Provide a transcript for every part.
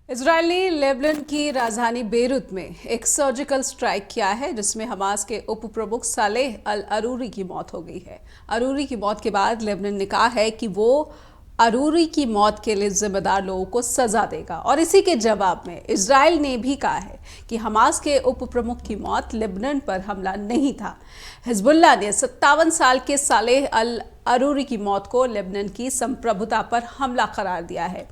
Israel ने Lebanon की राजधानी बेरूत में एक सर्जिकल स्ट्राइक किया है जिसमें हमास के उप प्रमुख सालेह अल अरूरी की मौत हो गई है। अरूरी की मौत के बाद लेबनान ने कहा है कि वो अरूरी की मौत के लिए जिम्मेदार लोगों को सजा देगा और इसी के जवाब में इजरायल ने भी कहा है कि हमास के उप प्रमुख की मौत लेबनान पर हमला नहीं था। हिजबुल्लाह ने 57 साल के सालेह अल अरूरी की मौत को लेबनान की संप्रभुता पर हमला करार दिया है।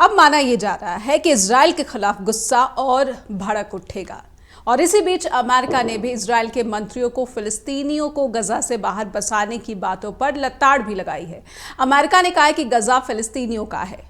अब माना यह जा रहा है कि इजरायल के खिलाफ गुस्सा और भड़क उठेगा और इसी बीच अमेरिका ने भी इजरायल के मंत्रियों को फिलिस्तीनियों को गजा से बाहर बसाने की बातों पर लताड़ भी लगाई है। अमेरिका ने कहा है कि गजा फिलिस्तीनियों का है,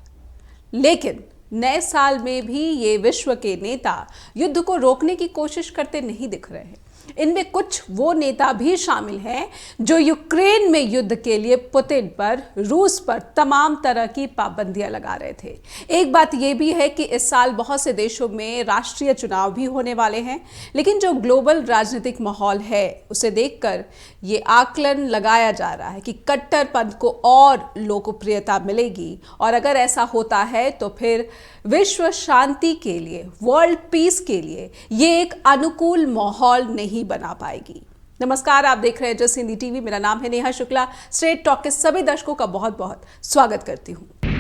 लेकिन नए साल में भी ये विश्व के नेता युद्ध को रोकने की कोशिश करते नहीं दिख रहे हैं। इनमें कुछ वो नेता भी शामिल हैं जो यूक्रेन में युद्ध के लिए पुतिन पर, रूस पर तमाम तरह की पाबंदियां लगा रहे थे। एक बात यह भी है कि इस साल बहुत से देशों में राष्ट्रीय चुनाव भी होने वाले हैं, लेकिन जो ग्लोबल राजनीतिक माहौल है उसे देखकर ये आकलन लगाया जा रहा है कि कट्टरपंथ को और लोकप्रियता मिलेगी और अगर ऐसा होता है तो फिर विश्व शांति के लिए, वर्ल्ड पीस के लिए ये एक अनुकूल माहौल नहीं बना पाएगी। नमस्कार, आप देख रहे हैं जस हिंदी टीवी। मेरा नाम है नेहा शुक्ला। स्ट्रेट टॉक के सभी दर्शकों का बहुत बहुत स्वागत करती हूं।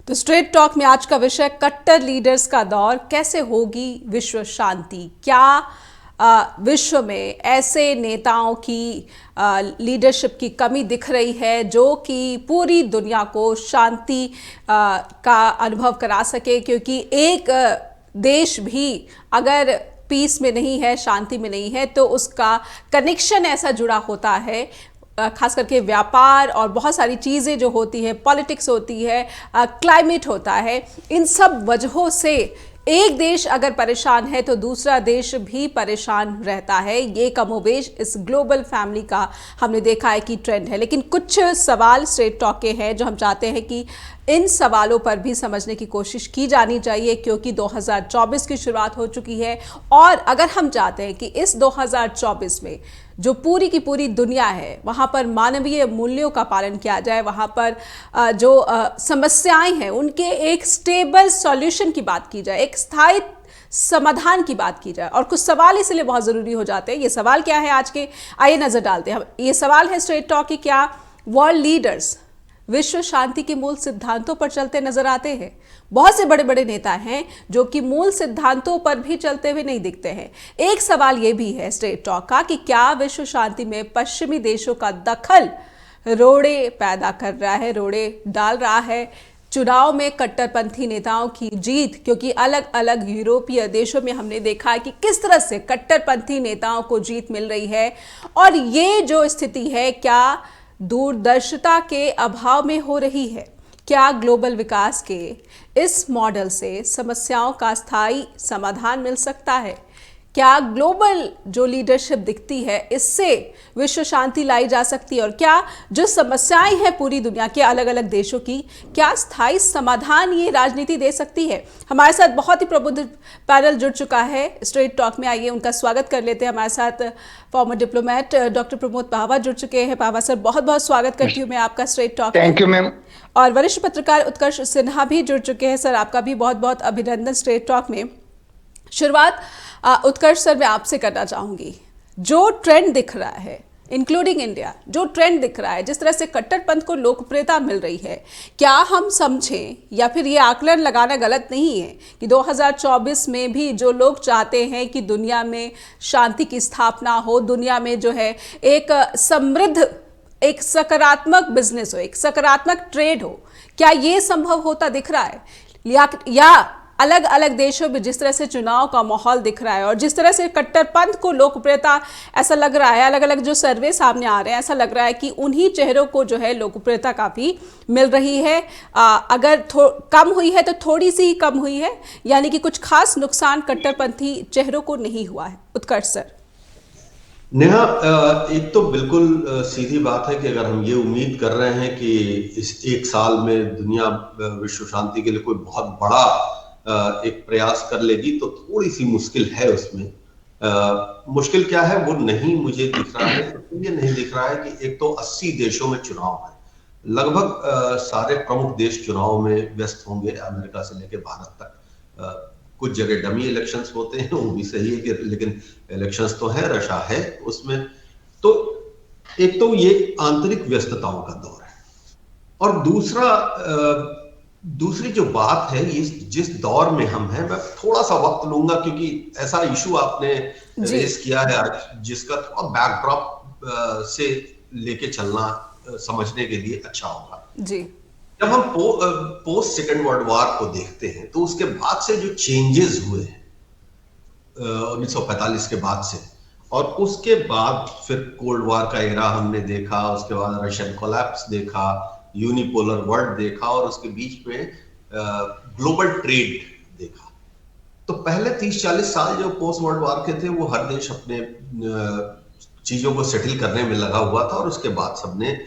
तो स्ट्रेट टॉक में आज का विषय कट्टर लीडर्स का दौर, कैसे होगी विश्व शांति। क्या विश्व में ऐसे नेताओं की लीडरशिप की कमी दिख रही है जो कि पूरी दुनिया को शांति का अनुभव करा सके, क्योंकि एक देश भी अगर पीस में नहीं है, शांति में नहीं है, तो उसका कनेक्शन ऐसा जुड़ा होता है, खास करके व्यापार और बहुत सारी चीज़ें जो होती है, पॉलिटिक्स होती है, क्लाइमेट होता है, इन सब वजहों से एक देश अगर परेशान है तो दूसरा देश भी परेशान रहता है। ये कमोबेश इस ग्लोबल फैमिली का हमने देखा है कि ट्रेंड है। लेकिन कुछ सवाल स्ट्रेट टॉक के हैं जो हम चाहते हैं कि इन सवालों पर भी समझने की कोशिश की जानी चाहिए, क्योंकि 2024 की शुरुआत हो चुकी है और अगर हम चाहते हैं कि इस 2024 में जो पूरी की पूरी दुनिया है वहाँ पर मानवीय मूल्यों का पालन किया जाए, वहाँ पर जो समस्याएं हैं उनके एक स्टेबल सॉल्यूशन की बात की जाए, एक स्थायी समाधान की बात की जाए। और कुछ सवाल इसलिए बहुत ज़रूरी हो जाते हैं। ये सवाल क्या है आज के, आइए नज़र डालते हैं। ये सवाल है स्ट्रेट टॉक की, क्या वर्ल्ड लीडर्स विश्व शांति के मूल सिद्धांतों पर चलते नजर आते हैं। बहुत से बड़े बड़े नेता हैं जो कि मूल सिद्धांतों पर भी चलते हुए नहीं दिखते हैं। एक सवाल यह भी है स्ट्रेट टॉक का कि क्या विश्व शांति में पश्चिमी देशों का दखल रोड़े पैदा कर रहा है, रोड़े डाल रहा है। चुनाव में कट्टरपंथी नेताओं की जीत, क्योंकि अलग अलग यूरोपीय देशों में हमने देखा है कि किस तरह से कट्टरपंथी नेताओं को जीत मिल रही है, और ये जो स्थिति है क्या दूरदर्शिता के अभाव में हो रही है? क्या ग्लोबल विकास के इस मॉडल से समस्याओं का स्थायी समाधान मिल सकता है? क्या ग्लोबल जो लीडरशिप दिखती है इससे विश्व शांति लाई जा सकती है? और क्या जो समस्याएं हैं पूरी दुनिया के अलग अलग देशों की, क्या स्थायी समाधान ये राजनीति दे सकती है? हमारे साथ बहुत ही प्रबुद्ध पैनल जुड़ चुका है स्ट्रेट टॉक में। आइए उनका स्वागत कर लेते हैं। हमारे साथ फॉर्मर डिप्लोमेट डॉक्टर प्रमोद पावा जुड़ चुके हैं। पावा सर, बहुत बहुत स्वागत करती हूँ मैं आपका straight talk. Thank you ma'am. और वरिष्ठ पत्रकार उत्कर्ष सिन्हा भी जुड़ चुके हैं। सर, आपका भी बहुत बहुत अभिनंदन स्ट्रेट टॉक में। शुरुआत उत्कर्ष सर मैं आपसे करना चाहूंगी। जो ट्रेंड दिख रहा है इंक्लूडिंग इंडिया, जो ट्रेंड दिख रहा है, जिस तरह से कट्टरपंथ को लोकप्रियता मिल रही है, क्या हम समझें या फिर ये आकलन लगाना गलत नहीं है कि 2024 में भी जो लोग चाहते हैं कि दुनिया में शांति की स्थापना हो, दुनिया में जो है एक समृद्ध, एक सकारात्मक बिजनेस हो, एक सकारात्मक ट्रेड हो, क्या ये संभव होता दिख रहा है? या अलग अलग देशों में जिस तरह से चुनाव का माहौल दिख रहा है और जिस तरह से कट्टरपंथ को लोकप्रियता, ऐसा लग रहा है, अलग अलग जो सर्वे सामने आ रहे हैं, ऐसा लग रहा है कि उन्हीं चेहरों को जो है लोकप्रियता काफ़ी मिल रही है। अगर कम हुई है तो थोड़ी सी ही कम हुई है, यानी कि कुछ खास नुकसान कट्टरपंथी चेहरों को नहीं हुआ है। उत्कर्ष सर। नेहा, एक तो बिल्कुल सीधी बात है कि अगर हम ये उम्मीद कर रहे हैं कि इस एक साल में दुनिया विश्व शांति के लिए कोई बहुत बड़ा एक प्रयास कर लेगी तो थोड़ी सी मुश्किल है उसमें। मुश्किल क्या है वो नहीं मुझे दिख रहा है। तो ये नहीं दिख रहा है कि एक तो 80 देशों में चुनाव है, लगभग सारे प्रमुख देश चुनाव में व्यस्त होंगे, अमेरिका से लेकर भारत तक। कुछ जगह डमी इलेक्शंस होते हैं, वो भी सही है कि, लेकिन इलेक्शंस तो है, रशा है उसमें। तो एक तो ये आंतरिक व्यस्तताओं का दौर है, और दूसरी जो बात है, ये जिस दौर में हम हैं, मैं थोड़ा सा वक्त लूंगा क्योंकि ऐसा इशू आपने रेस किया है आज, जिसका थोड़ा बैकड्रॉप से लेके चलना समझने के लिए अच्छा होगा जी। जब हम पोस्ट सेकेंड वर्ल्ड वॉर को देखते हैं, तो उसके बाद से जो चेंजेस हुए हैं 1945 के बाद से, और उसके बाद फिर कोल्ड वॉर का एरा हमने देखा, उसके बाद रशियन कोलैप्स देखा, यूनिपोलर वर्ल्ड देखा, और उसके बीच में ग्लोबल ट्रेड देखा। तो पहले 30-40 साल जो पोस्ट वर्ल्ड वॉर के थे, वो हर देश अपने चीजों को सेटल करने में लगा हुआ था, और उसके बाद सबने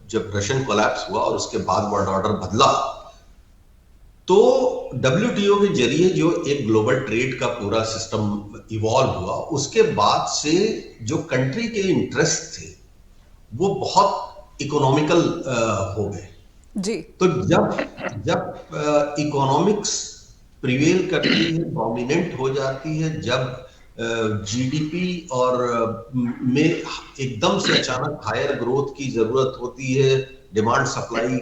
जब रशियन कोलैप्स हुआ और उसके बाद वर्ल्ड ऑर्डर बदला, तो WTO के जरिए जो एक ग्लोबल ट्रेड का पूरा सिस्टम इवॉल्व हुआ, उसके बाद से जो कंट्री के इंटरेस्ट थे वो बहुत इकोनॉमिकल हो गए जी। तो जब इकोनॉमिक्स प्रिवेल करती है, डोमिनेंट हो जाती है, जब जीडीपी और में एकदम से अचानक हायर ग्रोथ की जरूरत होती है, डिमांड सप्लाई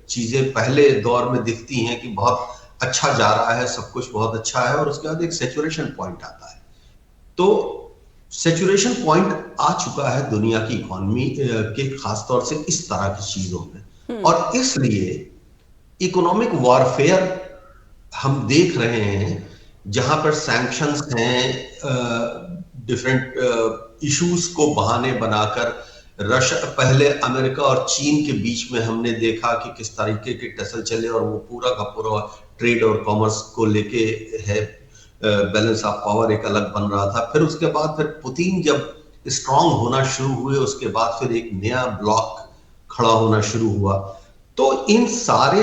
चीजें पहले दौर में दिखती हैं कि बहुत अच्छा जा रहा है, सब कुछ बहुत अच्छा है, और उसके बाद एक सैचुरेशन पॉइंट आता है। तो सैचुरेशन पॉइंट आ चुका है दुनिया की इकोनॉमी के, खासतौर से इस तरह की चीजों में, और इसलिए इकोनॉमिक वॉरफेयर हम देख रहे हैं, जहां पर सैंक्शंस हैं, डिफरेंट इश्यूज को बहाने बनाकर। पहले अमेरिका और चीन के बीच में हमने देखा कि किस तरीके के टसल चले, और वो पूरा का पूरा ट्रेड और कॉमर्स को लेके है, बैलेंस ऑफ पावर एक अलग बन रहा था। फिर उसके बाद फिर पुतिन जब स्ट्रांग होना शुरू हुए, उसके बाद फिर एक नया ब्लॉक खड़ा होना शुरू हुआ। तो इन सारे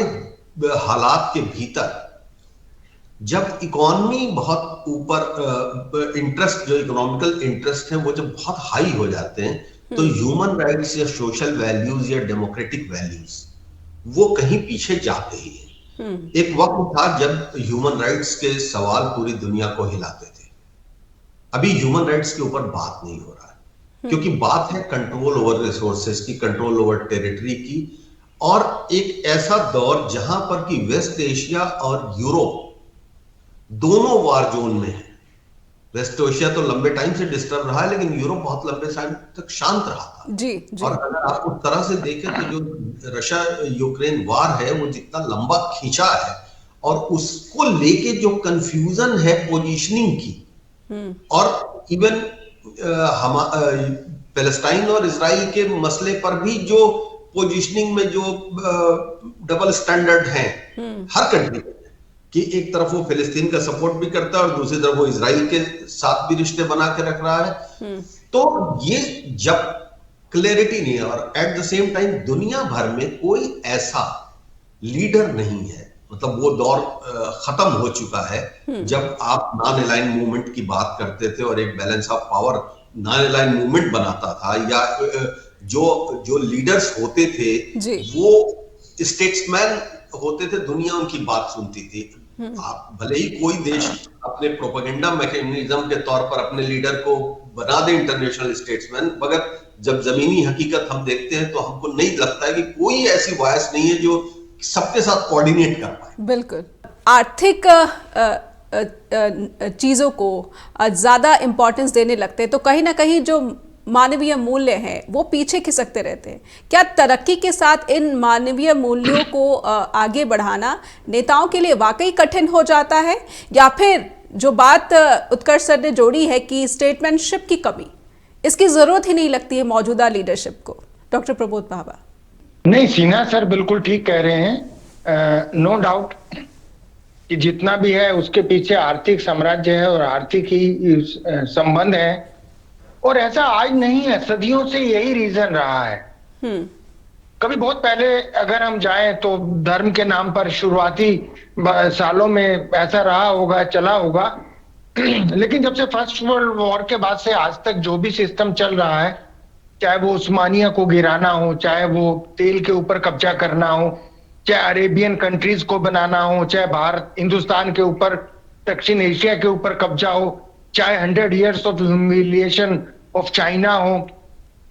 हालात के भीतर जब इकोनॉमी बहुत ऊपर, इंटरेस्ट जो इकोनॉमिकल इंटरेस्ट है वो जब बहुत हाई हो जाते हैं, तो ह्यूमन राइट्स या सोशल वैल्यूज या डेमोक्रेटिक वैल्यूज वो कहीं पीछे जाते ही हैं। एक वक्त था जब ह्यूमन राइट्स के सवाल पूरी दुनिया को हिलाते थे। अभी ह्यूमन राइट्स के ऊपर बात नहीं हो रहा है, क्योंकि बात है कंट्रोल ओवर रिसोर्सेज की, कंट्रोल ओवर टेरिटरी की, और एक ऐसा दौर जहां पर कि वेस्ट एशिया और यूरोप दोनों वार जोन में है। वेस्ट एशिया तो लंबे टाइम से डिस्टर्ब रहा है, लेकिन यूरोप बहुत लंबे टाइम तक शांत रहा था। जी, जी। और अगर आप उस तरह से देखें तो जो रशिया यूक्रेन वार है, वो जितना लंबा खींचा है, और उसको लेके जो कंफ्यूजन है पोजीशनिंग की, और इवन पैलेस्टाइन और इजराइल के मसले पर भी जो पोजीशनिंग में जो डबल स्टैंडर्ड है हर कंट्री में, कि एक तरफ वो फिलिस्तीन का सपोर्ट भी करता है और दूसरी तरफ वो इजराइल के साथ भी रिश्ते बना के रख रहा है। तो ये जब क्लैरिटी नहीं है, और एट द सेम टाइम दुनिया भर में कोई ऐसा लीडर नहीं है, मतलब वो दौर खत्म हो चुका है जब आप नॉन अलाइन मूवमेंट की बात करते थे और एक balance of power non align movement बनाता था, या जो लीडर्स होते थे वो स्टेट्समैन होते थे, दुनिया उनकी बात सुनती थी। आप भले ही कोई देश अपने प्रोपेगेंडा मैकेनिज्म के तौर पर अपने लीडर को बना दे इंटरनेशनल स्टेट्समैन, मगर जब जमीनी हकीकत हम देखते हैं तो हमको नहीं लगता है कि कोई ऐसी वॉइस नहीं है जो सबके साथ कोऑर्डिनेट कर पाए। बिल्कुल। आर्थिक चीज़ों को ज़्यादा इम्पोर्टेंस देने लगते हैं, तो कहीं ना कहीं जो मानवीय मूल्य हैं वो पीछे खिसकते रहते हैं। क्या तरक्की के साथ इन मानवीय मूल्यों को आगे बढ़ाना नेताओं के लिए वाकई कठिन हो जाता है, या फिर जो बात उत्कर्ष सर ने जोड़ी है कि स्टेटमैनशिप की कमी, इसकी जरूरत ही नहीं लगती है मौजूदा लीडरशिप को? डॉक्टर प्रबोध भाभा। नहीं, सिन्हा सर बिल्कुल ठीक कह रहे हैं। नो डाउट कि जितना भी है उसके पीछे आर्थिक साम्राज्य है और आर्थिक ही संबंध है, और ऐसा आज नहीं है, सदियों से यही रीजन रहा है। कभी बहुत पहले अगर हम जाएं तो धर्म के नाम पर शुरुआती सालों में ऐसा रहा होगा, चला होगा, लेकिन जब से फर्स्ट वर्ल्ड वॉर के बाद से आज तक जो भी सिस्टम चल रहा है, चाहे वो उस्मानिया को गिराना हो, चाहे वो तेल के ऊपर कब्जा करना हो, चाहे अरेबियन कंट्रीज को बनाना हो, चाहे भारत हिंदुस्तान के ऊपर, दक्षिण एशिया के ऊपर कब्जा हो, चाहे 100 years of humiliation of China हो,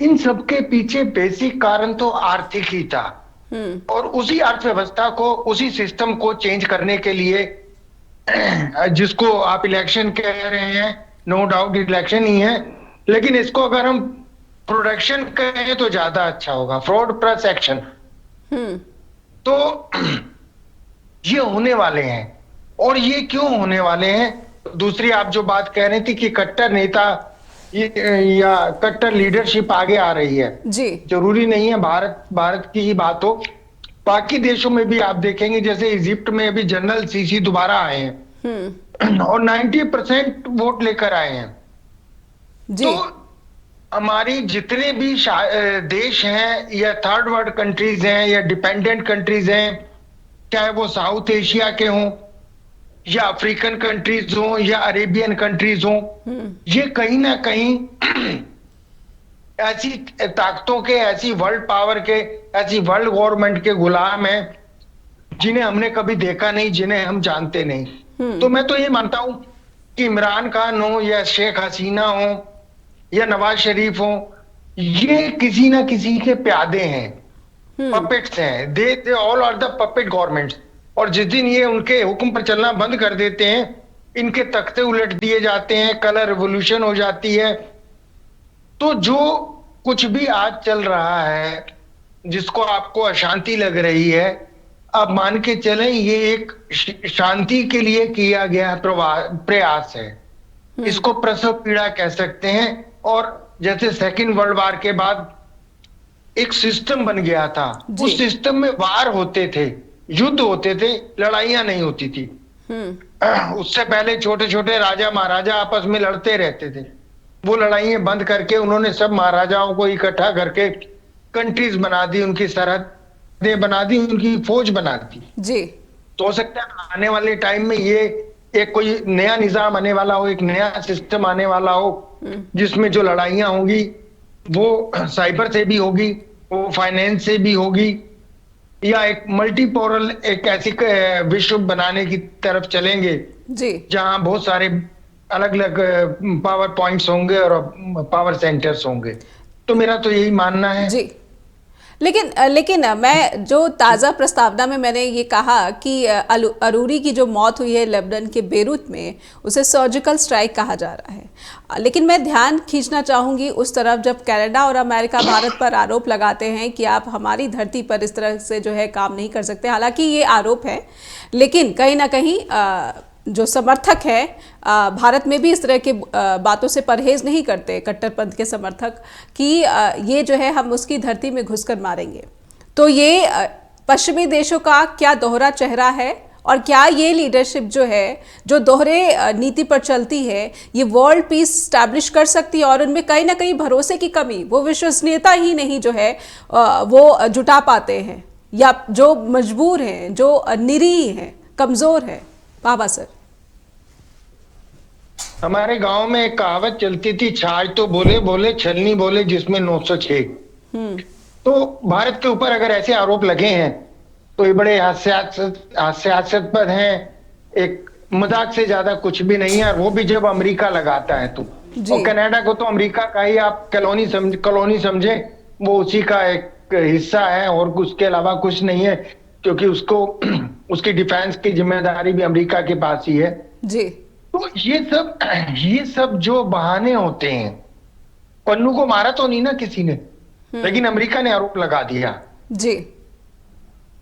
इन सब के पीछे बेसिक कारण तो आर्थिक ही था। और उसी अर्थव्यवस्था को, उसी सिस्टम को चेंज करने के लिए जिसको आप इलेक्शन कह रहे हैं, नो डाउट इलेक्शन ही है, लेकिन इसको अगर हम प्रोडक्शन कहें तो ज्यादा अच्छा होगा, फ्रॉड प्लस एक्शन। तो ये होने वाले हैं। और ये क्यों होने वाले हैं? दूसरी आप जो बात कह रही थी कि कट्टर नेता या कट्टर लीडरशिप आगे आ रही है जी, जरूरी नहीं है भारत की ही बात हो, बाकी देशों में भी आप देखेंगे, जैसे इजिप्ट में अभी जनरल सीसी दोबारा आए हैं और 90% वोट लेकर आए हैं। जी। तो हमारी जितने भी देश हैं, या थर्ड वर्ल्ड कंट्रीज हैं, या डिपेंडेंट कंट्रीज हैं, चाहे वो साउथ एशिया के हों, या अफ्रीकन कंट्रीज हों, या अरेबियन कंट्रीज हों, ये कहीं ना कहीं ऐसी ताकतों के, ऐसी वर्ल्ड पावर के, ऐसी वर्ल्ड गवर्नमेंट के गुलाम हैं जिन्हें हमने कभी देखा नहीं, जिन्हें हम जानते नहीं। तो मैं तो ये मानता हूं कि इमरान खान हो, या शेख हसीना हो, या नवाज शरीफ हो, ये किसी ना किसी के प्यादे हैं, पपेट्स हैं। They all are the puppet governments. और जिस दिन ये उनके हुक्म पर चलना बंद कर देते हैं, इनके तख्ते उलट दिए जाते हैं, कलर रिवॉल्यूशन हो जाती है। तो जो कुछ भी आज चल रहा है, जिसको आपको अशांति लग रही है, आप मान के चलें ये एक शांति के लिए किया गया प्रयास है। इसको प्रसव पीड़ा कह सकते हैं। और जैसे सेकेंड वर्ल्ड वॉर के बाद एक सिस्टम बन गया था, उस सिस्टम में वार होते थे, युद्ध होते थे, लड़ाइयां नहीं होती थी। उससे पहले छोटे छोटे राजा महाराजा आपस में लड़ते रहते थे। वो लड़ाइयां बंद करके उन्होंने सब महाराजाओं को इकट्ठा करके कंट्रीज बना दी, उनकी सरहदें बना दी, उनकी फौज बना दी। जी। तो हो सकता है आने वाले टाइम में ये एक कोई नया निजाम आने वाला हो, एक नया सिस्टम आने वाला हो, जिसमें जो लड़ाइयां होंगी वो साइबर से भी होगी, वो फाइनेंस से भी होगी, या एक मल्टीपोलर एक ऐसी विश्व बनाने की तरफ चलेंगे जी, जहां बहुत सारे अलग अलग पावर पॉइंट्स होंगे और पावर सेंटर्स होंगे। तो मेरा तो यही मानना है जी। लेकिन मैं जो ताज़ा प्रस्तावना में मैंने ये कहा कि अरूरी की जो मौत हुई है लेबनान के बेरूत में, उसे सर्जिकल स्ट्राइक कहा जा रहा है। लेकिन मैं ध्यान खींचना चाहूँगी उस तरफ जब कनाडा और अमेरिका भारत पर आरोप लगाते हैं कि आप हमारी धरती पर इस तरह से जो है काम नहीं कर सकते। हालांकि ये आरोप है, लेकिन कहीं ना कहीं जो समर्थक है भारत में भी इस तरह के बातों से परहेज नहीं करते, कट्टरपंथ के समर्थक, कि ये जो है हम उसकी धरती में घुसकर मारेंगे। तो ये पश्चिमी देशों का क्या दोहरा चेहरा है, और क्या ये लीडरशिप जो है, जो दोहरे नीति पर चलती है, ये वर्ल्ड पीस स्टैब्लिश कर सकती है? और उनमें कहीं ना कहीं भरोसे की कमी, वो विश्वसनीयता ही नहीं जो है वो जुटा पाते हैं, या जो मजबूर हैं, जो निरीह हैं, कमज़ोर हैं। बाबा सर, हमारे गांव में एक कहावत चलती थी, छाछ तो बोले बोले, छलनी बोले जिसमें 906। तो भारत के ऊपर अगर ऐसे आरोप लगे हैं तो ये बड़े हास्यास्पद हैं, एक मजाक से ज्यादा कुछ भी नहीं है। वो भी जब अमेरिका लगाता है तो। और कनाडा को तो अमेरिका का ही आप कॉलोनी समझे, वो उसी का एक हिस्सा है और उसके अलावा कुछ नहीं है, क्योंकि उसको उसकी डिफेंस की जिम्मेदारी भी अमेरिका के पास ही है जी। तो ये सब जो बहाने होते हैं, पन्नू को मारा तो नहीं ना किसी ने, लेकिन अमेरिका ने आरोप लगा दिया जी।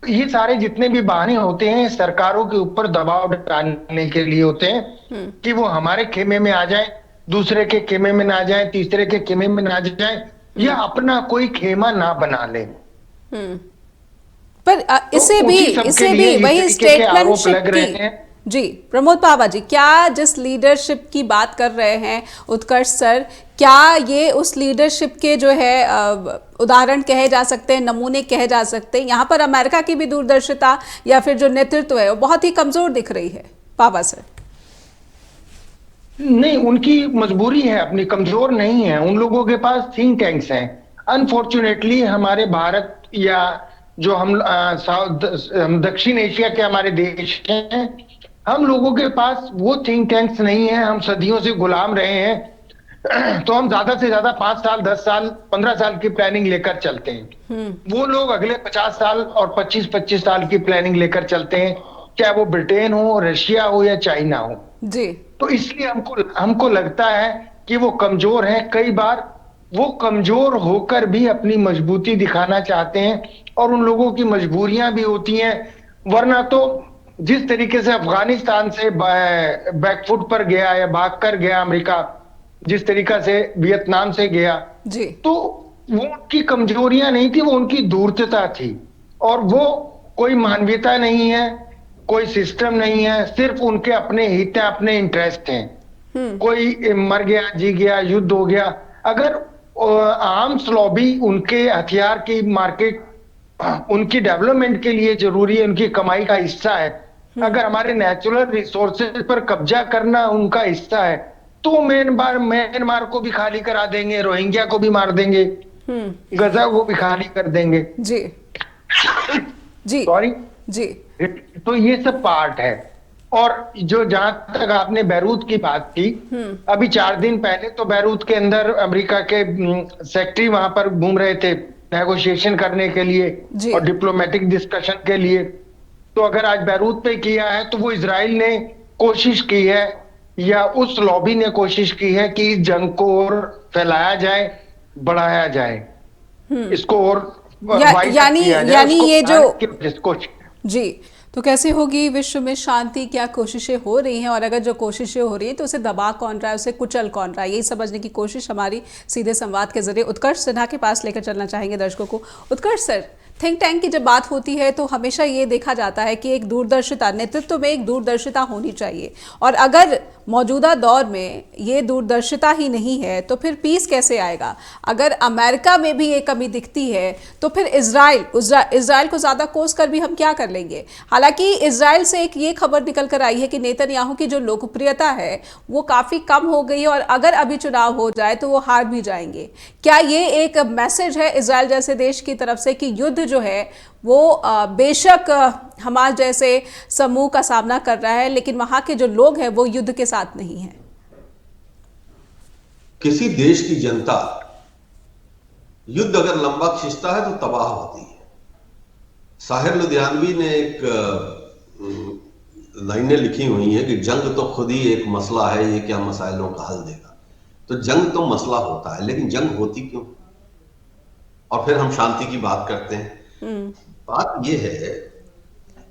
ये सारे जितने भी बहाने होते हैं सरकारों के ऊपर दबाव डालने के लिए होते हैं कि वो हमारे खेमे में आ जाए, दूसरे के खेमे में ना जाए, तीसरे के खेमे में ना जाए, या अपना कोई खेमा ना बना ले। पर इसे भी वही स्टेटमेंट लग रहे हैं जी। प्रमोद पावा जी, क्या जिस लीडरशिप की बात कर रहे हैं उत्कर्ष सर, क्या ये उस लीडरशिप के जो है उदाहरण कहे जा सकते हैं, नमूने कहे जा सकते हैं? यहाँ पर अमेरिका की भी दूरदर्शिता या फिर जो नेतृत्व है वो बहुत ही कमजोर दिख रही है। पावा सर, नहीं, उनकी मजबूरी है अपनी, कमजोर नहीं है। उन लोगों के पास थिंक टैंक्स हैं। अनफॉर्चुनेटली हमारे भारत या जो हम दक्षिण एशिया के हमारे देश हैं, हम लोगों के पास वो थिंक टैंक्स नहीं है। हम सदियों से गुलाम रहे हैं। तो हम ज्यादा से ज्यादा 5 साल, 10 साल, 15 साल की प्लानिंग लेकर चलते हैं। वो लोग अगले 50 साल और 25-25 साल की प्लानिंग लेकर चलते हैं, चाहे वो ब्रिटेन हो, रशिया हो या चाइना हो। जी। तो इसलिए हमको लगता है कि वो कमजोर हैं। कई बार वो कमजोर होकर भी अपनी मजबूती दिखाना चाहते हैं, और उन लोगों की मजबूरियां भी होती हैं। वरना तो जिस तरीके से अफगानिस्तान से बैकफुट पर गया या भाग कर गया अमेरिका, जिस तरीका से वियतनाम से गया, जी। तो वो उनकी कमजोरियां नहीं थी, वो उनकी धूर्तता थी। और वो कोई मानवीयता नहीं है, कोई सिस्टम नहीं है, सिर्फ उनके अपने हित हैं, अपने इंटरेस्ट हैं। कोई मर गया, जी गया, युद्ध हो गया। अगर आर्म्स लॉबी उनके हथियार की मार्केट उनकी डेवलपमेंट के लिए जरूरी है, उनकी कमाई का हिस्सा है, अगर हमारे नेचुरल रिसोर्सेज पर कब्जा करना उनका हिस्सा है, तो म्यांमार को भी खाली करा देंगे, रोहिंग्या को भी मार देंगे, गजा को भी खाली कर देंगे। जी। जी। सॉरी। जी। तो ये सब पार्ट है। और जो जहां तक आपने बैरूत की बात की, अभी 4 दिन पहले तो बैरूत के अंदर अमेरिका के सेक्रेटरी वहां पर घूम रहे थे नेगोशिएशन करने के लिए और डिप्लोमेटिक डिस्कशन के लिए। तो अगर आज बैरूत पे किया है, तो वो इजराइल ने कोशिश की है या उस लॉबी ने कोशिश की है कि इस जंग को और फैलाया जाए, बढ़ाया जाए, इसको और यानी ये जो जी, तो कैसे होगी विश्व में शांति, क्या कोशिशें हो रही हैं, और अगर जो कोशिशें हो रही हैं तो उसे दबा कौन रहा है, उसे कुचल कौन रहा है, यही समझने की कोशिश हमारी सीधे संवाद के जरिए उत्कर्ष सिन्हा के पास लेकर चलना चाहेंगे दर्शकों को। उत्कर्ष सर, थिंक टैंक की जब बात होती है तो हमेशा ये देखा जाता है कि एक दूरदर्शिता, नेतृत्व में एक दूरदर्शिता होनी चाहिए, और अगर मौजूदा दौर में ये दूरदर्शिता ही नहीं है तो फिर पीस कैसे आएगा। अगर अमेरिका में भी ये कमी दिखती है तो फिर इजराइल को ज़्यादा कोस कर भी हम क्या कर लेंगे। हालांकि इजराइल से एक ये खबर निकल कर आई है कि नेतन्याहू की जो लोकप्रियता है वो काफ़ी कम हो गई है, और अगर अभी चुनाव हो जाए तो वो हार भी जाएंगे। क्या ये एक मैसेज है इजराइल जैसे देश की तरफ से कि युद्ध जो है वो बेशक हमारे जैसे समूह का सामना कर रहा है, लेकिन वहां के जो लोग हैं वो युद्ध के साथ नहीं है। किसी देश की जनता युद्ध अगर लंबा खींचता है तो तबाह होती है। साहिर लुधियानवी ने एक लाइनें लिखी हुई हैं कि जंग तो खुद ही एक मसला है, ये क्या मसाइलों का हल देगा। तो जंग तो मसला होता है, लेकिन जंग होती क्यों? और फिर हम शांति की बात करते हैं। बात यह है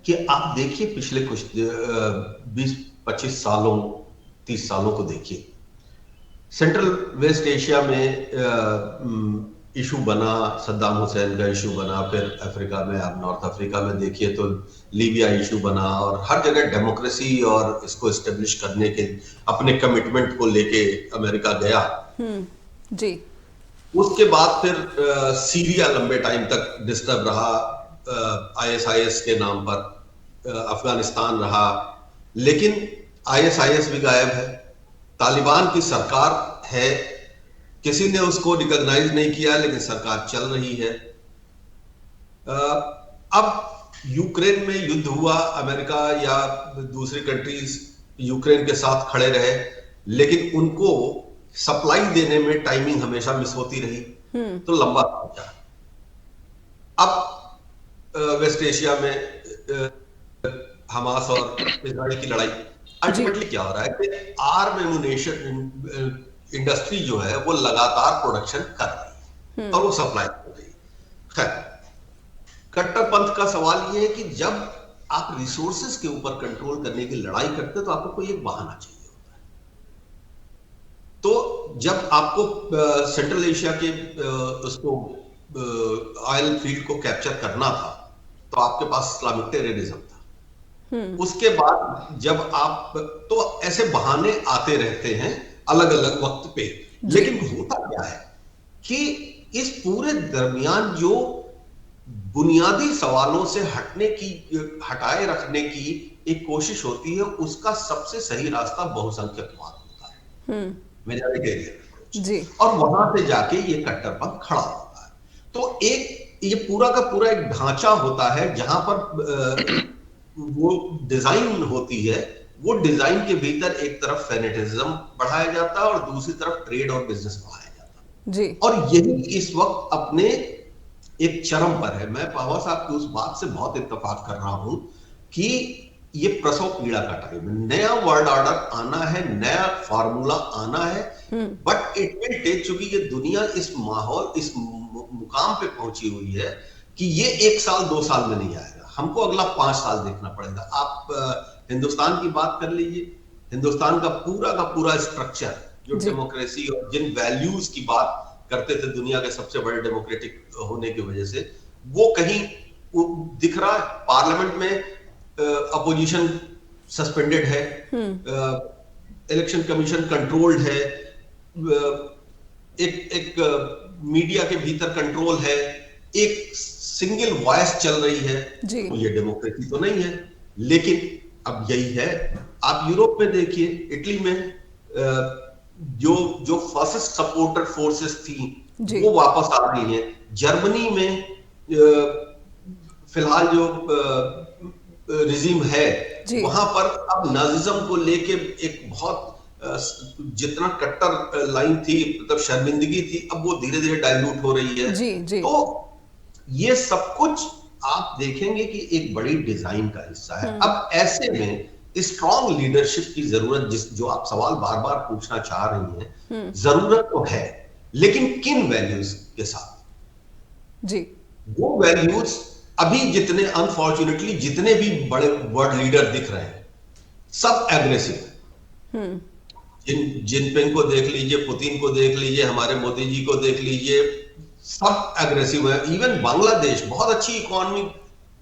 कि आप देखिए पिछले कुछ 20-25 सालों 30 सालों को देखिए, सेंट्रल वेस्ट एशिया में इशू बना, सद्दाम हुसैन का इशू बना, फिर अफ्रीका में, आप नॉर्थ अफ्रीका में देखिए तो लीबिया इशू बना, और हर जगह डेमोक्रेसी और इसको एस्टेब्लिश करने के अपने कमिटमेंट को लेके अमेरिका गया। जी। उसके बाद फिर सीरिया लंबे टाइम तक डिस्टर्ब रहा, ISIS के नाम पर अफगानिस्तान रहा, लेकिन ISIS भी गायब है। तालिबान की सरकार है, किसी ने उसको रिकॉग्नाइज नहीं किया, लेकिन सरकार चल रही है। अब यूक्रेन में युद्ध हुआ, अमेरिका या दूसरी कंट्रीज यूक्रेन के साथ खड़े रहे, लेकिन उनको सप्लाई देने में टाइमिंग हमेशा मिस होती रही, तो लंबा था। अब वेस्ट एशिया में हमास और इजराइल की लड़ाई, अल्टीमेटली क्या हो रहा है कि आर्म एमुनेशन इंडस्ट्री जो है वो लगातार प्रोडक्शन कर रही है और वो सप्लाई हो रही है। खैर, कट्टरपंथ का सवाल ये है कि जब आप रिसोर्सेज के ऊपर कंट्रोल करने की लड़ाई करते हैं तो आपको कोई एक बहाना चाहिए होता है। तो जब आपको सेंट्रल एशिया के उसको ऑयल फील्ड को कैप्चर करना था तो आपके पास इस्लामिक टेररिज्म था। उसके बाद जब आप, तो ऐसे बहाने आते रहते हैं अलग अलग वक्त पे, लेकिन होता क्या है कि इस पूरे दरमियान जो बुनियादी सवालों से हटाए रखने की एक कोशिश होती है, उसका सबसे सही रास्ता बहुसंख्यकवाद होता है, मेजॉरिटेरियन अप्रोच, और वहां से जाके ये कट्टरपंथ खड़ा होता है। तो एक ये पूरा का पूरा एक ढांचा होता है जहां पर वो डिजाइन होती है, वो डिजाइन के भीतर एक तरफ फेनेटिज्म बढ़ाया जाता है और दूसरी तरफ ट्रेड और बिजनेस बढ़ाया जाता है जी। और यही इस वक्त अपने एक चरम पर है। मैं पावा साहब की उस बात से बहुत इत्तेफाक कर रहा हूं कि ये प्रसव पीड़ा का टाइम है, नया वर्ल्ड ऑर्डर आना है, नया फार्मूला आना है, बट इट विल टेक, चूंकि ये दुनिया इस माहौल इस मुकाम पे पहुंची हुई है कि ये 1 साल 2 साल में नहीं आएगा, हमको अगला 5 साल देखना पड़ेगा। आप हिंदुस्तान की बात कर लीजिए, हिंदुस्तान का पूरा स्ट्रक्चर जो डेमोक्रेसी और जिन वैल्यूज की बात करते थे दुनिया के सबसे बड़े डेमोक्रेटिक होने की वजह से, वो कहीं दिख रहा है। पार्लियामेंट में अपोजिशन सस्पेंडेड है, इलेक्शन कमीशन कंट्रोल्ड है, एक मीडिया के भीतर कंट्रोल है, एक सिंगल वॉइस चल रही है। तो ये डेमोक्रेसी तो नहीं है, लेकिन अब यही है। आप यूरोप में देखिए, इटली में जो फासिस्ट सपोर्टर फोर्सेस थी वो वापस आ रही हैं। जर्मनी में फिलहाल जो रिजीम है वहां पर अब नाजिज्म को लेके एक बहुत जितना कट्टर लाइन थी, मतलब शर्मिंदगी थी, अब वो धीरे धीरे डाइल्यूट हो रही है। तो ये सब कुछ आप देखेंगे कि एक बड़ी डिजाइन का हिस्सा है। अब ऐसे में स्ट्रॉन्ग लीडरशिप की जरूरत, जो आप सवाल बार बार पूछना चाह रही हैं, जरूरत तो है, लेकिन किन वैल्यूज के साथ जी? वो वैल्यूज अभी जितने अनफॉर्चुनेटली जितने भी बड़े वर्ल्ड लीडर दिख रहे हैं सब एग्रेसिव है। जिनपिंग को देख लीजिए, पुतिन को देख लीजिए, हमारे मोदी जी को देख लीजिए, सब एग्रेसिव है। इवन बांग्लादेश बहुत अच्छी इकोनॉमी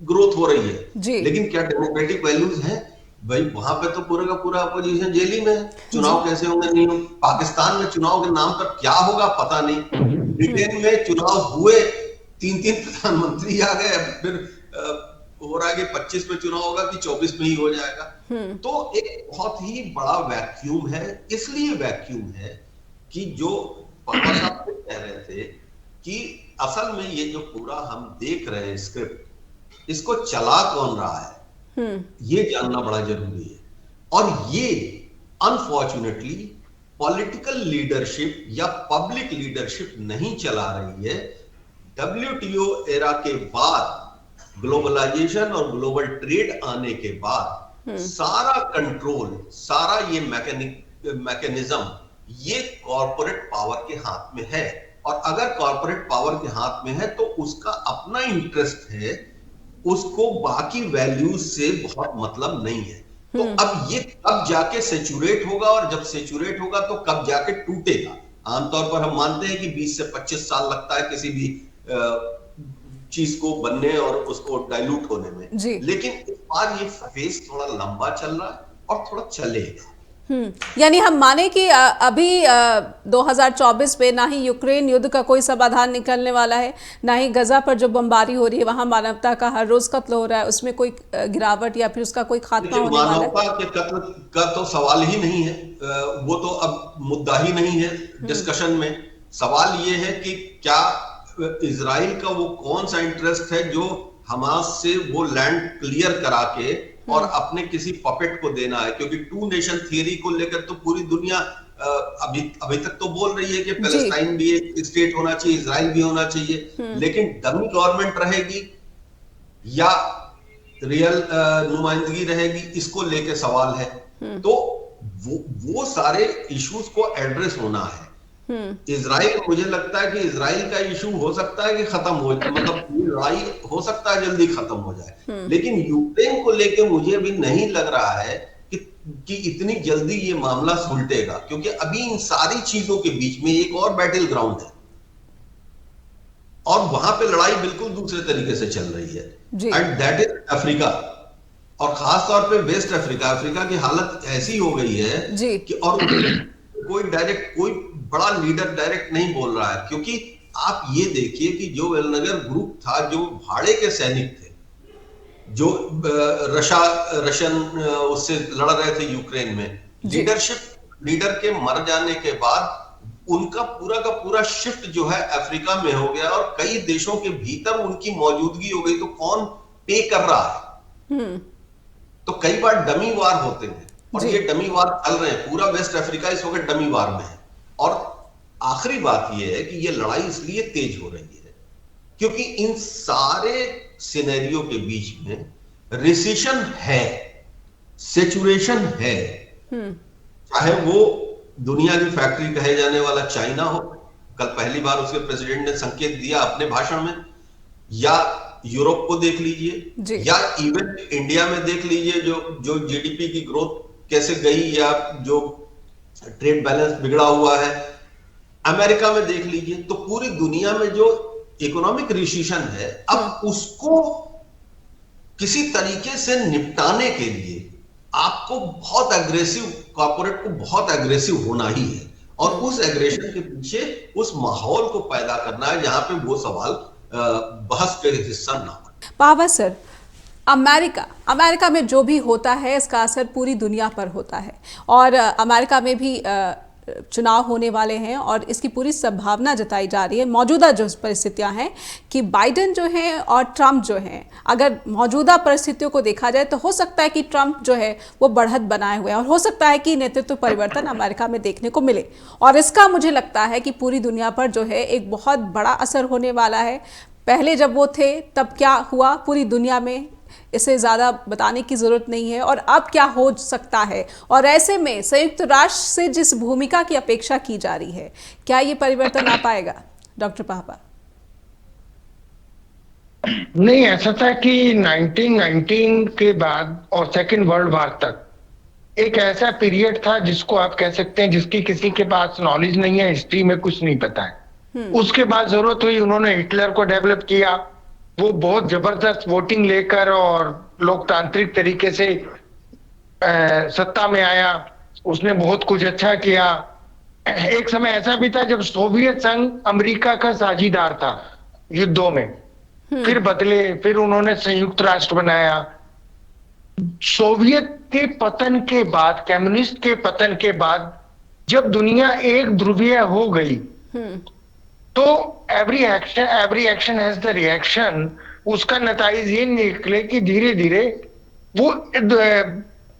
ग्रोथ हो रही है, लेकिन क्या डेमोक्रेटिक वैल्यूज हैं? भाई वहां पे तो पूरा का पूरा अपोजिशन जेल ही में है। चुनाव कैसे होंगे? नहीं होंगे। पाकिस्तान में चुनाव के नाम पर क्या होगा पता नहीं। ब्रिटेन में चुनाव हुए, 3 प्रधानमंत्री आ गए, फिर हो रहा है कि 25 में चुनाव होगा कि 24 में ही हो जाएगा। तो एक बहुत ही बड़ा वैक्यूम है। इसलिए वैक्यूम है कि जो पापा साहब कह रहे थे कि असल में ये जो पूरा हम देख रहे हैं स्क्रिप्ट, इसको चला कौन रहा है ये जानना बड़ा जरूरी है। और ये अनफॉर्चुनेटली पॉलिटिकल लीडरशिप या पब्लिक लीडरशिप नहीं चला रही है। WTO एरा के बाद, ग्लोबलाइजेशन और ग्लोबल ट्रेड आने के बाद सारा कंट्रोल, सारा ये मैकेनिज्म ये कॉर्पोरेट पावर के हाथ में है। और अगर कॉर्पोरेट पावर के हाथ में है तो उसका अपना इंटरेस्ट है, उसको बाकी वैल्यूज से बहुत मतलब नहीं है। तो अब ये कब जाके सेचुरेट होगा, और जब सेचुरेट होगा तो कब जाके टूटेगा। आमतौर पर हम मानते हैं कि 20 से 25 साल लगता है किसी भी चीज को बनने और उसको डाइल्यूट होने में, लेकिन इस बार ये फेज थोड़ा लंबा चल रहा है और थोड़ा चलेगा। यानी हम माने कि अभी 2024 में ना ही यूक्रेन युद्ध का कोई समाधान निकलने वाला है, ना ही गजा पर जो बमबारी हो रही है वहां मानवता का हर रोज कत्ल हो रहा है, उसमें कोई गिरावट या फिर उसका कोई खात्मा होने वाला है। मानवता के कत्ल का तो सवाल ही नहीं है, वो तो अब मुद्दा ही नहीं है डिस्कशन में। सवाल ये है कि क्या इजराइल का वो कौन सा इंटरेस्ट है जो हमास से वो लैंड क्लियर करा के और अपने किसी पपेट को देना है। क्योंकि 2 नेशन थियरी को लेकर तो पूरी दुनिया अभी तक तो बोल रही है कि पैलेस्टाइन भी एक स्टेट होना चाहिए, इजराइल भी होना चाहिए, लेकिन डमी गवर्नमेंट रहेगी या रियल नुमाइंदगी रहेगी, इसको लेके सवाल है। तो वो सारे इश्यूज को एड्रेस होना है। इजराइल, मुझे लगता है कि इजराइल का इशू हो सकता है कि खत्म हो जाए, मतलब लड़ाई हो सकता है जल्दी खत्म हो जाए, लेकिन यूक्रेन को लेके मुझे अभी नहीं लग रहा है कि इतनी जल्दी ये मामला सुलटेगा, क्योंकि अभी इन सारी चीजों के बीच में एक और बैटल ग्राउंड है और वहां पे लड़ाई बिल्कुल दूसरे तरीके से चल रही है, एंड दैट इज अफ्रीका। और खास तौर पे वेस्ट अफ्रीका की हालत ऐसी हो गई है कि और कोई बड़ा लीडर डायरेक्ट नहीं बोल रहा है। क्योंकि आप ये देखिए कि जो वेलनगर ग्रुप था, जो भाड़े के सैनिक थे, जो रशियन उससे लड़ रहे थे यूक्रेन में, लीडर के मर जाने के बाद उनका पूरा का पूरा शिफ्ट जो है अफ्रीका में हो गया और कई देशों के भीतर उनकी मौजूदगी हो गई। तो कौन पे कर रहा है? तो कई बार डमी वार होते हैं और जी। ये डमी वार चल रहे हैं। पूरा वेस्ट अफ्रीका इस वक्त डमी वार में है। और आखिरी बात यह है कि ये लड़ाई इसलिए तेज हो रही है क्योंकि इन सारे सिनेरियो के बीच में रिसेशन है, सेचुरेशन है। चाहे वो दुनिया की फैक्ट्री कहे जाने वाला चाइना हो, कल पहली बार उसके प्रेसिडेंट ने संकेत दिया अपने भाषण में, या यूरोप को देख लीजिए, या इवन इंडिया में देख लीजिए जो जीडीपी की ग्रोथ कैसे गई, या जो ट्रेड बैलेंस बिगड़ा हुआ है। अमेरिका में देख लीजिए। तो पूरी दुनिया में जो इकोनॉमिक रिसेशन है, अब उसको किसी तरीके से निपटाने के लिए आपको बहुत एग्रेसिव, कॉर्पोरेट को बहुत एग्रेसिव होना ही है और उस एग्रेशन के पीछे उस माहौल को पैदा करना है जहां पे वो सवाल बहस के हिस्सा ना हो। पावा सर, अमेरिका में जो भी होता है इसका असर पूरी दुनिया पर होता है और अमेरिका में भी चुनाव होने वाले हैं और इसकी पूरी संभावना जताई जा रही है। मौजूदा जो परिस्थितियां हैं कि बाइडेन जो हैं और ट्रंप जो हैं, अगर मौजूदा परिस्थितियों को देखा जाए तो हो सकता है कि ट्रंप जो है वो बढ़त बनाए हुए हैं और हो सकता है कि नेतृत्व परिवर्तन अमेरिका में देखने को मिले और इसका मुझे लगता है कि पूरी दुनिया पर जो है एक बहुत बड़ा असर होने वाला है। पहले जब वो थे तब क्या हुआ पूरी दुनिया में, इसे ज़्यादा बताने की ज़रूरत नहीं है और अब क्या हो सकता है। और ऐसे में संयुक्त राष्ट्र से जिस भूमिका की अपेक्षा की जा रही है, क्या ये परिवर्तन आ पाएगा डॉक्टर पापा? नहीं, ऐसा था कि 1919 के बाद और सेकेंड वर्ल्ड वॉर तक एक ऐसा पीरियड था जिसको आप कह सकते हैं जिसकी किसी के पास नॉलेज नहीं है, हिस्ट्री में कुछ नहीं पता है। उसके बाद जरूरत हुई, उन्होंने हिटलर को डेवलप किया। वो बहुत जबरदस्त वोटिंग लेकर और लोकतांत्रिक तरीके से सत्ता में आया। उसने बहुत कुछ अच्छा किया। एक समय ऐसा भी था जब सोवियत संघ अमेरिका का साझीदार था युद्धों में, फिर बदले, फिर उन्होंने संयुक्त राष्ट्र बनाया। सोवियत के पतन के बाद, कम्युनिस्ट के पतन के बाद जब दुनिया एक ध्रुवीय हो गई तो every action has the reaction. उसका नतीजा ये निकले कि धीरे धीरे वो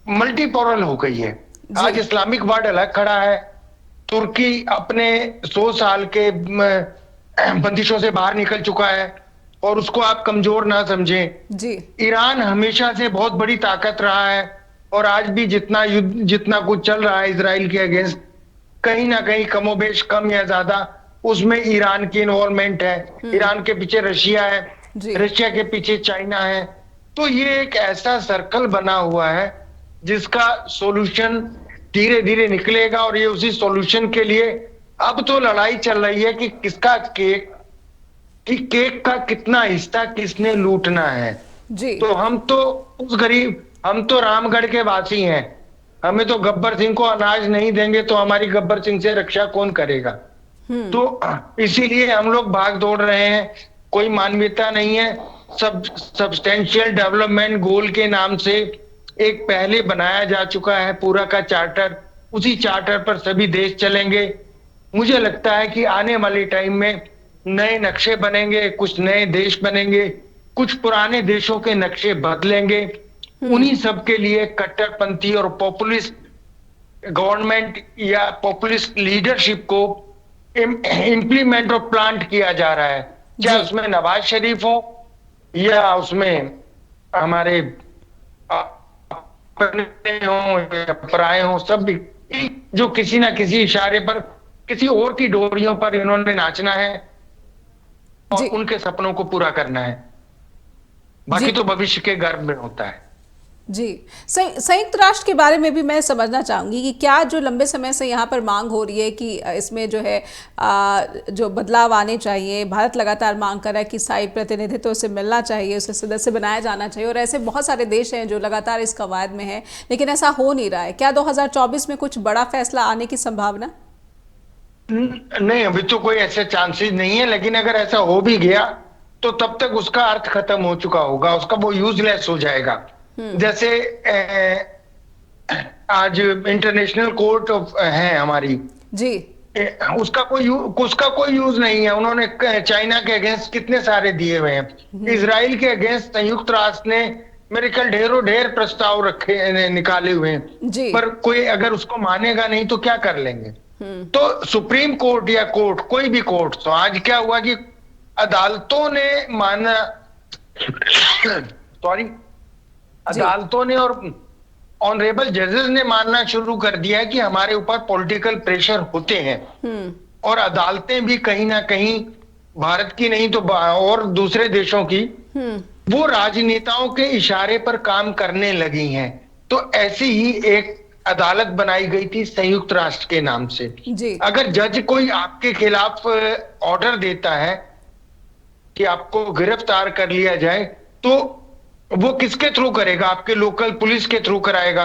मल्टीपोलर हो गई है। आज इस्लामिक वर्ल्ड अलग खड़ा है। तुर्की अपने 100 साल के बंदिशों से बाहर निकल चुका है और उसको आप कमजोर ना समझें। जी। ईरान हमेशा से बहुत बड़ी ताकत रहा है और आज भी जितना युद्ध, जितना कुछ चल रहा है इजराइल के अगेंस्ट, कहीं ना कहीं कमोबेश, कम या ज्यादा, उसमें ईरान की इन्वॉल्वमेंट है। ईरान के पीछे रशिया है, रशिया के पीछे चाइना है। तो ये एक ऐसा सर्कल बना हुआ है जिसका सॉल्यूशन धीरे धीरे निकलेगा और ये उसी सॉल्यूशन के लिए अब तो लड़ाई चल रही है कि किसका केक, कि केक का कितना हिस्सा किसने लूटना है। जी। तो हम तो उस गरीब, हम तो रामगढ़ के वासी हैं। हमें तो गब्बर सिंह को अनाज नहीं देंगे तो हमारी गब्बर सिंह से रक्षा कौन करेगा? तो इसीलिए हम लोग भाग दौड़ रहे हैं। कोई मानवीयता नहीं है। सब्सटेंशियल डेवलपमेंट गोल के नाम से एक पहले बनाया जा चुका है पूरा का चार्टर। उसी चार्टर पर सभी देश चलेंगे। मुझे लगता है कि आने वाले टाइम में नए नक्शे बनेंगे, कुछ नए देश बनेंगे, कुछ पुराने देशों के नक्शे बदलेंगे। उन्हीं सब के लिए कट्टरपंथी और पॉपुलिस्ट गवर्नमेंट या पॉपुलिस्ट लीडरशिप को इम्प्लीमेंट और प्लांट किया जा रहा है। चाहे उसमें नवाज शरीफ हो या उसमें हमारे पराए हो, सब भी जो किसी ना किसी इशारे पर, किसी और की डोरियों पर इन्होंने नाचना है और उनके सपनों को पूरा करना है। बाकी तो भविष्य के गर्भ में होता है। जी। संयुक्त राष्ट्र के बारे में भी मैं समझना चाहूंगी कि क्या जो लंबे समय से यहाँ पर मांग हो रही है कि इसमें जो है जो बदलाव आने चाहिए, भारत लगातार मांग कर रहा है कि स्थायी प्रतिनिधित्व उसे मिलना चाहिए, उसे सदस्य बनाया जाना चाहिए और ऐसे बहुत सारे देश हैं जो लगातार इस कवायद में है, लेकिन ऐसा हो नहीं रहा है। क्या 2024 में कुछ बड़ा फैसला आने की संभावना? नहीं, अभी तो कोई ऐसे चांसेस नहीं है, लेकिन अगर ऐसा हो भी गया तो तब तक उसका अर्थ खत्म हो चुका होगा, उसका वो यूजलेस हो जाएगा। जैसे आज इंटरनेशनल कोर्ट ऑफ है हमारी, जी, उसका कोई यूज नहीं है। उन्होंने चाइना के अगेंस्ट कितने सारे दिए हुए हैं, इसराइल के अगेंस्ट संयुक्त राष्ट्र ने मेरे ख्याल ढेर प्रस्ताव निकाले हुए हैं, जी। पर कोई अगर उसको मानेगा नहीं तो क्या कर लेंगे। तो सुप्रीम कोर्ट या कोर्ट, कोई भी कोर्ट, तो आज क्या हुआ कि अदालतों ने माना सॉरी अदालतों ने और ऑनरेबल जजेस ने मानना शुरू कर दिया है कि हमारे ऊपर पॉलिटिकल प्रेशर होते हैं, और अदालतें भी कहीं ना कहीं भारत की नहीं तो और दूसरे देशों की वो राजनेताओं के इशारे पर काम करने लगी हैं। तो ऐसी ही एक अदालत बनाई गई थी संयुक्त राष्ट्र के नाम से। जी। अगर जज कोई आपके खिलाफ ऑर्डर देता है कि आपको गिरफ्तार कर लिया जाए, तो वो किसके थ्रू करेगा? आपके लोकल पुलिस के थ्रू कराएगा।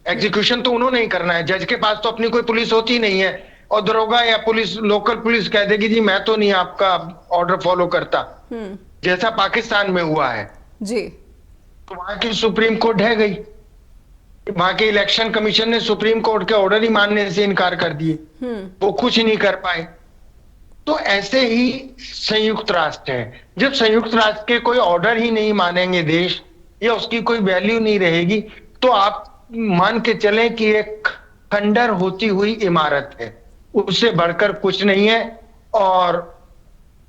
एग्जीक्यूशन तो उन्होंने ही करना है। जज के पास तो अपनी कोई पुलिस होती नहीं है, और दरोगा या पुलिस, लोकल पुलिस कह देगी जी मैं तो नहीं आपका ऑर्डर फॉलो करता, जैसा पाकिस्तान में हुआ है। जी। तो वहां की सुप्रीम कोर्ट ढह गई। वहां के इलेक्शन कमीशन ने सुप्रीम कोर्ट के ऑर्डर ही मानने से इनकार कर दिए, वो कुछ नहीं कर पाए। तो ऐसे ही संयुक्त राष्ट्र है। जब संयुक्त राष्ट्र के कोई ऑर्डर ही नहीं मानेंगे देश, या उसकी कोई वैल्यू नहीं रहेगी, तो आप मान के चलें कि एक खंडर होती हुई इमारत है, उससे बढ़कर कुछ नहीं है। और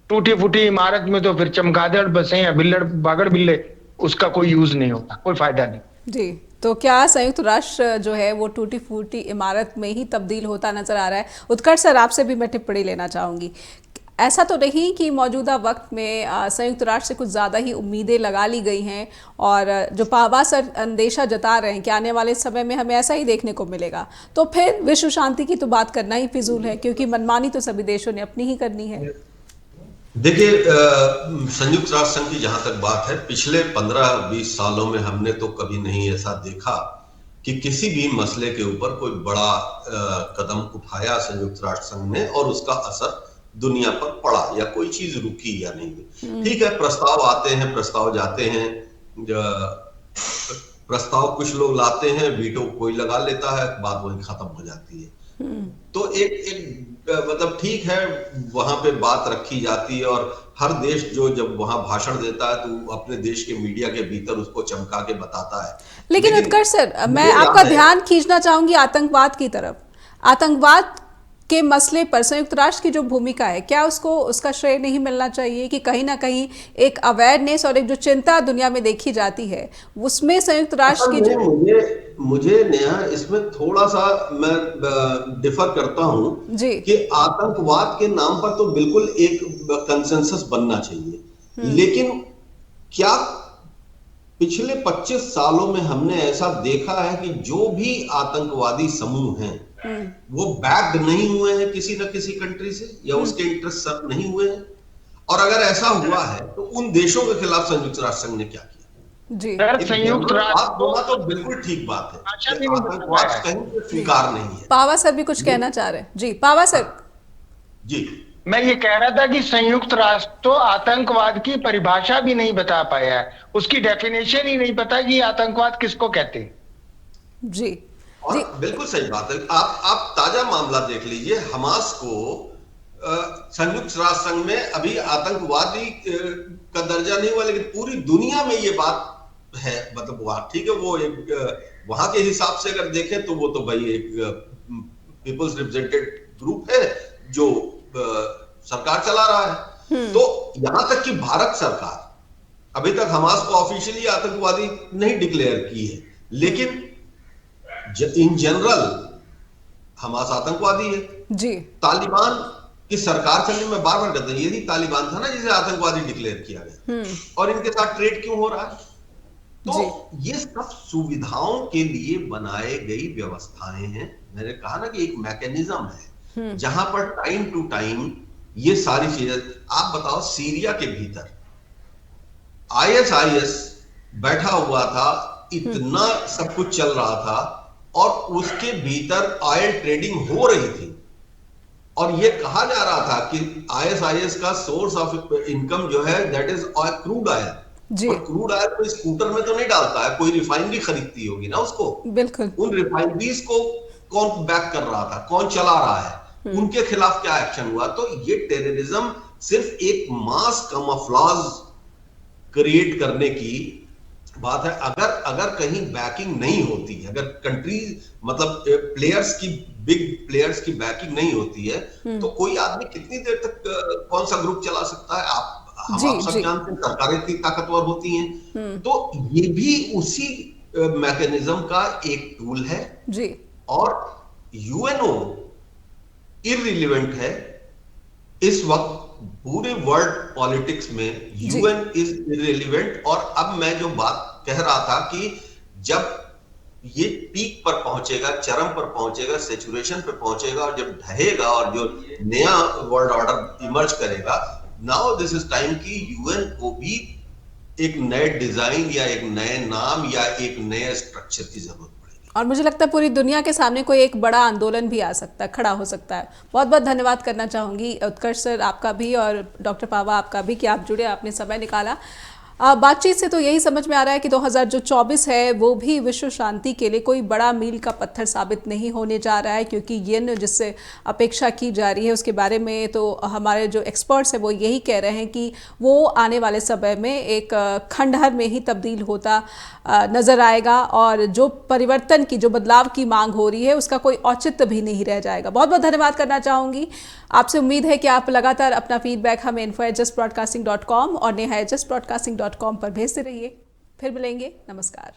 टूटी फूटी इमारत में तो फिर चमगादड़ बसे या बिल्लड़ बागड़ बिल्ले, उसका कोई यूज नहीं होता, कोई फायदा नहीं। जी। तो क्या संयुक्त राष्ट्र जो है वो टूटी फूटी इमारत में ही तब्दील होता नजर आ रहा है? उत्कर्ष सर, आपसे भी मैं टिप्पणी लेना चाहूंगी। ऐसा तो नहीं कि मौजूदा वक्त में संयुक्त राष्ट्र से कुछ ज़्यादा ही उम्मीदें लगा ली गई हैं, और जो पावा सर अंदेशा जता रहे हैं कि आने वाले समय में हमें ऐसा ही देखने को मिलेगा, तो फिर विश्व शांति की तो बात करना ही फिजूल है, क्योंकि मनमानी तो सभी देशों ने अपनी ही करनी है। देखिए, संयुक्त राष्ट्र संघ की जहां तक बात है, पिछले 15-20 सालों में हमने तो कभी नहीं ऐसा देखा कि किसी भी मसले के ऊपर कोई बड़ा कदम उठाया संयुक्त राष्ट्र संघ ने और उसका असर दुनिया पर पड़ा, या कोई चीज रुकी या नहीं हुई। ठीक है, प्रस्ताव आते हैं, प्रस्ताव जाते हैं, प्रस्ताव कुछ लोग लाते हैं, वीटो कोई लगा लेता है, बात वहीं खत्म हो जाती है। तो एक मतलब ठीक है, वहां पे बात रखी जाती है, और हर देश जो जब वहां भाषण देता है तो अपने देश के मीडिया के भीतर उसको चमका के बताता है। लेकिन उत्कर्ष सर, मैं आपका ध्यान खींचना चाहूंगी आतंकवाद की तरफ। आतंकवाद के मसले पर संयुक्त राष्ट्र की जो भूमिका है, क्या उसको उसका श्रेय नहीं मिलना चाहिए कि कहीं ना कहीं एक अवेयरनेस और एक जो चिंता दुनिया में देखी जाती है, उसमें संयुक्त राष्ट्र की जो मुझे नेहा इसमें थोड़ा सा मैं डिफर करता हूं कि आतंकवाद के नाम पर तो बिल्कुल एक कंसेंसस बनना चाहिए, लेकिन क्या पिछले 25 सालों में हमने ऐसा देखा है कि जो भी आतंकवादी समूह हैं वो बैक्ड नहीं हुए हैं किसी न किसी कंट्री से, या उसके इंटरेस्ट सर्व नहीं हुए हैं? और अगर ऐसा हुआ है तो उन देशों के खिलाफ संयुक्त राष्ट्र संघ ने क्या किया? जी, संयुक्त राष्ट्र तो बिल्कुल ठीक बात है, आतंकवाद कहीं स्वीकार नहीं है। पावा सर भी कुछ कहना चाह रहे हैं। जी पावा सर। जी, मैं ये कह रहा था कि संयुक्त राष्ट्र तो आतंकवाद की परिभाषा भी नहीं बता पाया है, उसकी डेफिनेशन ही नहीं पता कि आतंकवाद किसको कहते हैं। जी और बिल्कुल सही बात है। आप ताजा मामला देख लीजिए, हमास को संयुक्त राष्ट्र संघ में अभी आतंकवादी का दर्जा नहीं हुआ, लेकिन पूरी दुनिया में ये बात है। मतलब वहां ठीक है, वो एक वहां के हिसाब से अगर देखें तो वो तो भाई एक पीपल्स रिप्रेजेंटेड ग्रुप है जो सरकार चला रहा है। तो यहां तक कि भारत सरकार अभी तक हमास को ऑफिशियली आतंकवादी नहीं डिक्लेयर की है, लेकिन इन जनरल हमास आतंकवादी है। जी, तालिबान की सरकार चलने में बार बार कहते हैं, यही तालिबान था ना जिसे आतंकवादी डिक्लेयर किया गया, और इनके साथ ट्रेड क्यों हो रहा है? तो ये सब सुविधाओं के लिए बनाए गई व्यवस्थाएं हैं। मैंने कहा ना कि एक मैकेनिज्म है जहां पर टाइम टू टाइम ये सारी चीजें। आप बताओ, सीरिया के भीतर ISIS बैठा हुआ था, इतना सब कुछ चल रहा था, और उसके भीतर ऑयल ट्रेडिंग हो रही थी, और ये कहा जा रहा था कि ISIS का सोर्स ऑफ इनकम जो है दैट इज क्रूड ऑयल। और क्रूड ऑयल को स्कूटर में तो नहीं डालता है, कोई रिफाइनरी खरीदती होगी ना उसको। बिल्कुल। उन रिफाइनरीज को कौन बैक कर रहा था, कौन चला रहा है? उनके खिलाफ क्या एक्शन हुआ। तो ये टेररिज्म सिर्फ एक मास कैमोफ्लेज क्रिएट करने की बात है। अगर कहीं बैकिंग नहीं होती है, अगर कंट्री मतलब प्लेयर्स की, बिग प्लेयर्स की बैकिंग नहीं होती है, तो कोई आदमी कितनी देर तक कौन सा ग्रुप चला सकता है। आप सब जानते हैं सरकारें इतनी ताकतवर होती हैं। तो ये भी उसी मैकेनिज्म का एक टूल है जी। और यूएनओ इररिलेवेंट है इस वक्त पूरे वर्ल्ड पॉलिटिक्स में। UN is irrelevant. और अब मैं जो बात कह रहा था कि जब ये पीक पर पहुंचेगा, चरम पर पहुंचेगा, सैचुरेशन पर पहुंचेगा और जब ढहेगा और जो नया वर्ल्ड ऑर्डर इमर्ज करेगा, नाउ दिस इज टाइम कि यूएन को भी एक नए डिजाइन या एक नए नाम या एक नए स्ट्रक्चर की जरूरत पड़ेगी। और मुझे लगता है पूरी दुनिया के सामने कोई एक बड़ा आंदोलन भी आ सकता है, खड़ा हो सकता है। बहुत बहुत धन्यवाद करना चाहूँगी उत्कर्ष सर आपका भी और डॉक्टर पावा आपका भी कि आप जुड़े, आपने समय निकाला। बातचीत से तो यही समझ में आ रहा है कि 2024 है वो भी विश्व शांति के लिए कोई बड़ा मील का पत्थर साबित नहीं होने जा रहा है, क्योंकि यूएन जिससे अपेक्षा की जा रही है उसके बारे में तो हमारे जो एक्सपर्ट्स हैं वो यही कह रहे हैं कि वो आने वाले समय में एक खंडहर में ही तब्दील होता नज़र आएगा और जो परिवर्तन की, जो बदलाव की मांग हो रही है उसका कोई औचित्य भी नहीं रह जाएगा। बहुत बहुत धन्यवाद करना चाहूँगी। आपसे उम्मीद है कि आप लगातार अपना फीडबैक हमें info@justbroadcasting.com और neha@justbroadcasting.com पर भेजते रहिए। फिर मिलेंगे। नमस्कार।